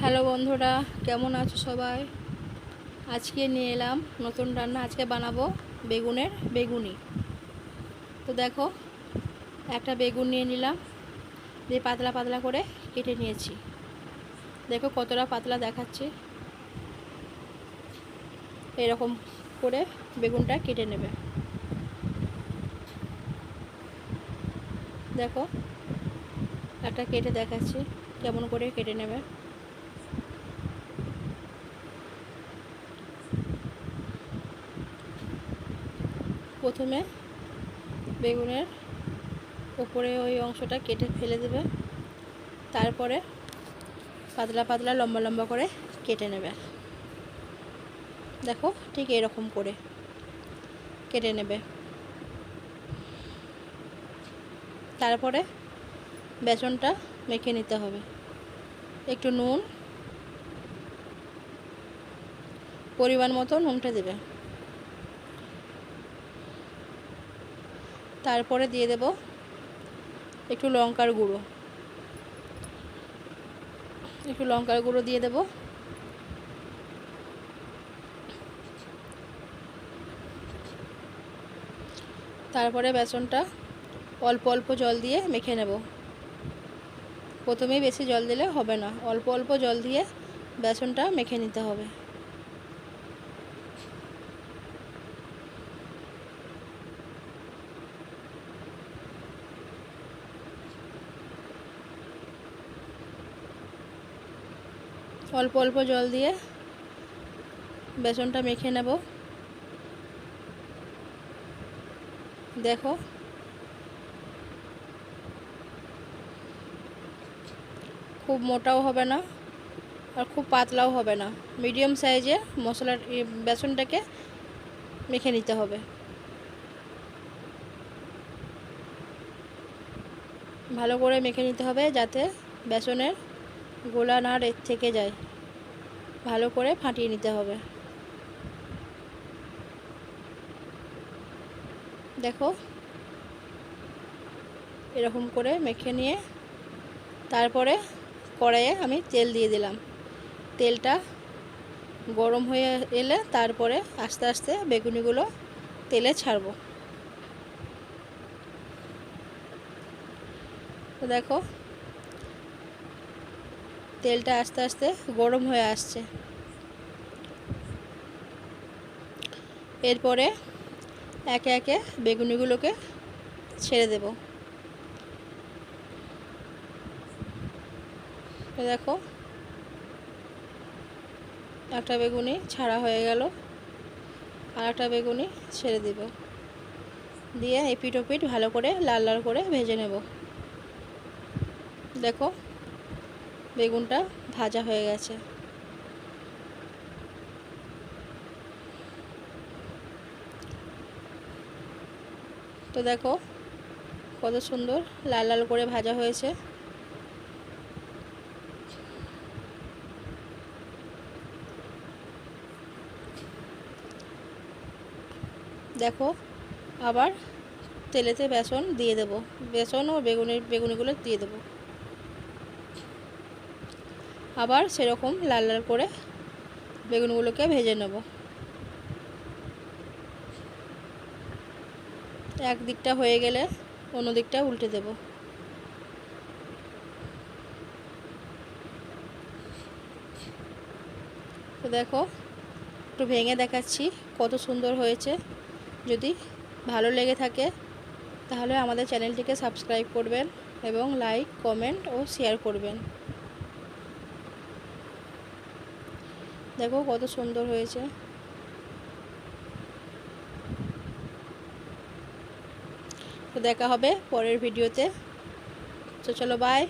Hello বন্ধুরা, কেমন আছো সবাই? আজকে নিয়ে এলাম নতুন রান্না। আজকে বানাবো বেগুনি। তো দেখো, একটা বেগুন নিয়ে নিলাম, দিয়ে পাতলা পাতলা করে কেটে নিয়েছি। দেখো কতটা পাতলা দেখাচ্ছে। এরকম করে বেগুনটা কেটে নেবে। দেখো একটা কেটে দেখাচ্ছি কেমন করে কেটে নেবে। প্রথমে বেগুনের উপরে ওই অংশটা কেটে ফেলে দেবে, তারপরে পাতলা পাতলা লম্বা লম্বা করে কেটে নেবে। দেখো ঠিক এরকম করে কেটে নেবে। তারপরে বেসনটা মেখে নিতে হবে। একটু নুন, পরিমাণ মতো নুনটা দেবে। তারপরে দিয়ে দেব একটু লঙ্কার গুঁড়ো দিয়ে দেব। তারপরে বেসনটা অল্প অল্প জল দিয়ে মেখে নেব। প্রথমেই বেশি জল দিলে হবে না, অল্প অল্প জল দিয়ে বেসনটা মেখে নিতে হবে। অল্প অল্প জল দিয়ে বেসনটা মেখে নেব। দেখো খুব মোটাও হবে না আর খুব পাতলাও হবে না, মিডিয়াম সাইজে বেসনটাকে মেখে নিতে হবে। ভালো করে মেখে নিতে হবে যাতে বেসনের গোলা না থেকে যায়। ভালো করে ফাটিয়ে নিতে হবে। দেখো এরকম করে মেখে নিয়ে তারপরে কড়াইয়ে আমি তেল দিয়ে দিলাম। তেলটা গরম হয়ে এলে তারপরে আস্তে আস্তে বেগুনিগুলো তেলে ছাড়বো। তো দেখো তেলটা আস্তে আস্তে গরম হয়ে আসছে। এরপরে একে একে বেগুনিগুলোকে ছেড়ে দেব। তো দেখো একটা বেগুনি ছাড়া হয়ে গেল, আর একটা বেগুনি ছেড়ে দেব, দিয়ে এপিট ওপিট ভালো করে লাল লাল করে ভেজে নেব। দেখো বেগুনটা ভাজা হয়ে গেছে। তো দেখো কত সুন্দর লাল লাল করে ভাজা হয়েছে। দেখো আবার তেলেতে বেসন দিয়ে দেব, বেসন ও বেগুনিগুলো দিয়ে দেব। আবার সেরকম লাল লাল করে বেগুনগুলোকে ভেজে নেব। এক দিকটা হয়ে গেলে অন্য দিকটা উল্টে দেব। তো দেখো একটু ভেঙে দেখাচ্ছি কত সুন্দর হয়েছে। যদি ভালো লেগে থাকে তাহলে আমাদের চ্যানেলটিকে সাবস্ক্রাইব করবেন এবং লাইক, কমেন্ট ও শেয়ার করবেন। দেখো কত সুন্দর হয়েছে। তো দেখা হবে পরের ভিডিওতে। তো চলো বাই।